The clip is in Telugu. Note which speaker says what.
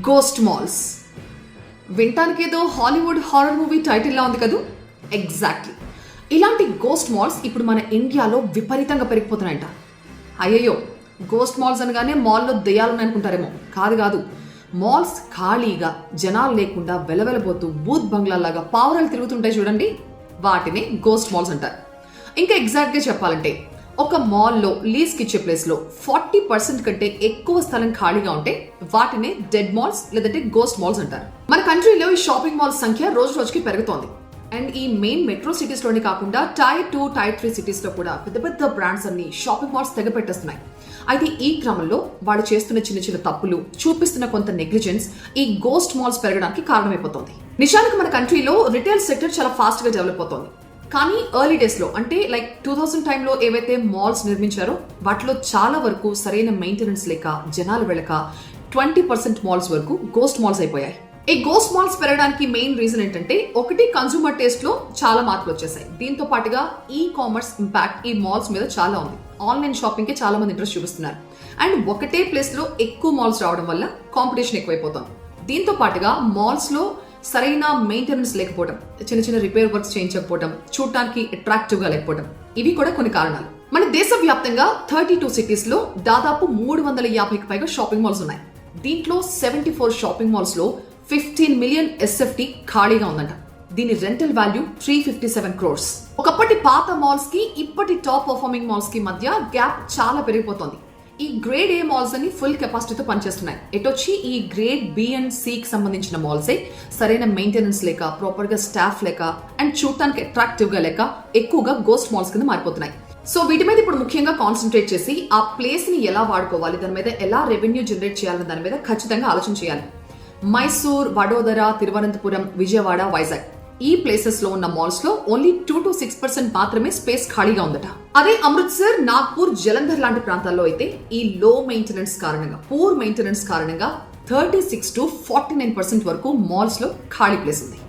Speaker 1: Ghost malls. వింటానికేదో హాలీవుడ్ హారర్ మూవీ టైటిల్లా ఉంది కదూ. ఎగ్జాక్ట్లీ ఇలాంటి గోస్ట్ మాల్స్ ఇప్పుడు మన ఇండియాలో విపరీతంగా పెరిగిపోతున్నాయంట. అయ్యయ్యో, గోస్ట్ మాల్స్ అనగానే మాల్లో దెయ్యాలున్నాయనుకుంటారేమో. కాదు, మాల్స్ ఖాళీగా జనాలు లేకుండా వెలవెలబోతూ బూత్ బంగ్లాలాగా పావురాలు తిరుగుతుంటాయి చూడండి, వాటిని గోస్ట్ మాల్స్ అంటారు. ఇంకా ఎగ్జాక్ట్గా చెప్పాలంటే ఒక మాల్లో లీజ్కి ఇచ్చే ప్లేస్లో 40% కంటే ఎక్కువ స్థలం ఖాళీగా ఉంటే వాటిని డెడ్ మాల్స్ లేదంటే గోస్ట్ మాల్స్ అంటారు. మన కంట్రీలో ఈ షాపింగ్ మాల్స్ సంఖ్య రోజు రోజుకి పెరుగుతోంది. అండ్ ఈ మెయిన్ మెట్రో సిటీస్ లోనే కాకుండా టైర్ 2, టైర్ 3 సిటీస్ లో కూడా పెద్ద పెద్ద బ్రాండ్స్ అన్ని షాపింగ్ మాల్స్ తెగ పెట్టేస్తున్నాయి. అయితే ఈ క్రమంలో వాళ్ళు చేస్తున్న చిన్న చిన్న తప్పులు, చూపిస్తున్న కొంత నెగ్లిజెన్స్ ఈ గోస్ట్ మాల్స్ పెరగడానికి కారణమైపోతుంది. నిజానికి మన కంట్రీలో రిటైల్ సెక్టర్ చాలా ఫాస్ట్ గా డెవలప్ అవుతోంది. కానీ ఎర్లీ డేస్ లో అంటే లైక్ 2000 టైంలో ఏవైతే మాల్స్ నిర్మించారో వాటిలో చాలా వరకు సరైన మెయింటెనెన్స్ లేక, జనాలు వెళ్ళక 20% మాల్స్ వరకు గోస్ట్ మాల్స్ అయిపోయాయి. ఈ గోస్ట్ మాల్స్ పెరగడానికి మెయిన్ రీజన్ ఏంటంటే, ఒకటి కన్సూమర్ టేస్ట్ లో చాలా మార్పులు వచ్చేసాయి. దీంతో పాటుగా ఈ కామర్స్ ఇంపాక్ట్ ఈ మాల్స్ మీద చాలా ఉంది. ఆన్లైన్ షాపింగ్ కి చాలా మంది ఇంట్రెస్ట్ చూపిస్తున్నారు. అండ్ ఒకటే ప్లేస్ లో ఎక్కువ మాల్స్ రావడం వల్ల కాంపిటీషన్ ఎక్కువైపోతుంది. దీంతో పాటుగా మాల్స్ లో సరైన మెయింటెనెన్స్ లేకపోవడం, చిన్న చిన్న రిపేర్ వర్క్స్ చేయించకపోవడం, చూడటానికి అట్రాక్టివ్ గా లేకపోవడం, ఇవి కూడా కొన్ని కారణాలు. మన దేశవ్యాప్తంగా 32 సిటీస్ లో దాదాపు 350కి పైగా షాపింగ్ మాల్స్ ఉన్నాయి. దీంట్లో 74 షాపింగ్ మాల్స్ లో 15 మిలియన్ SFT ఖాళీగా ఉందంట. దీని రెంటల్ వాల్యూ 357 crores. ఒకప్పటి పాత మాల్స్ కి ఇప్పటి టాప్ పర్ఫార్మింగ్ మాల్స్ కి మధ్య గ్యాప్ చాలా పెరిగిపోతుంది. ఈ గ్రేడ్ ఏ మాల్స్ అని ఫుల్ కెపాసిటీతో పనిచేస్తున్నాయి. ఎటొచ్చి ఈ గ్రేడ్ B అండ్ C కి సంబంధించిన మాల్సే సరైన మెయింటెనెన్స్ లేక, ప్రాపర్ గా స్టాఫ్ లేక, అండ్ చూడటానికి అట్రాక్టివ్ గా లేక ఎక్కువగా గోస్ట్ మాల్స్ కింద మారిపోతున్నాయి. సో వీటి మీద ఇప్పుడు ముఖ్యంగా కాన్సన్ట్రేట్ చేసి ఆ ప్లేస్ ని ఎలా వాడుకోవాలి, దాని మీద ఎలా రెవెన్యూ జనరేట్ చేయాలన్న దాని మీద ఖచ్చితంగా ఆలోచన చేయాలి. మైసూర్, వడోదర, తిరువనంతపురం, విజయవాడ, వైజాగ్ ఈ ప్లేసెస్ లో ఉన్న మాల్స్ లో ఓన్లీ 2 to 6% మాత్రమే స్పేస్ ఖాళీగా ఉందట. అదే అమృత్సర్, నాగ్పూర్, జలంధర్ లాంటి ప్రాంతాల్లో అయితే ఈ లో మెయింటెనెన్స్ కారణంగా, పూర్ మెయింటెనెన్స్ కారణంగా 36 to 49% వరకు మాల్స్ లో ఖాళీ ప్లేస్ ఉంది.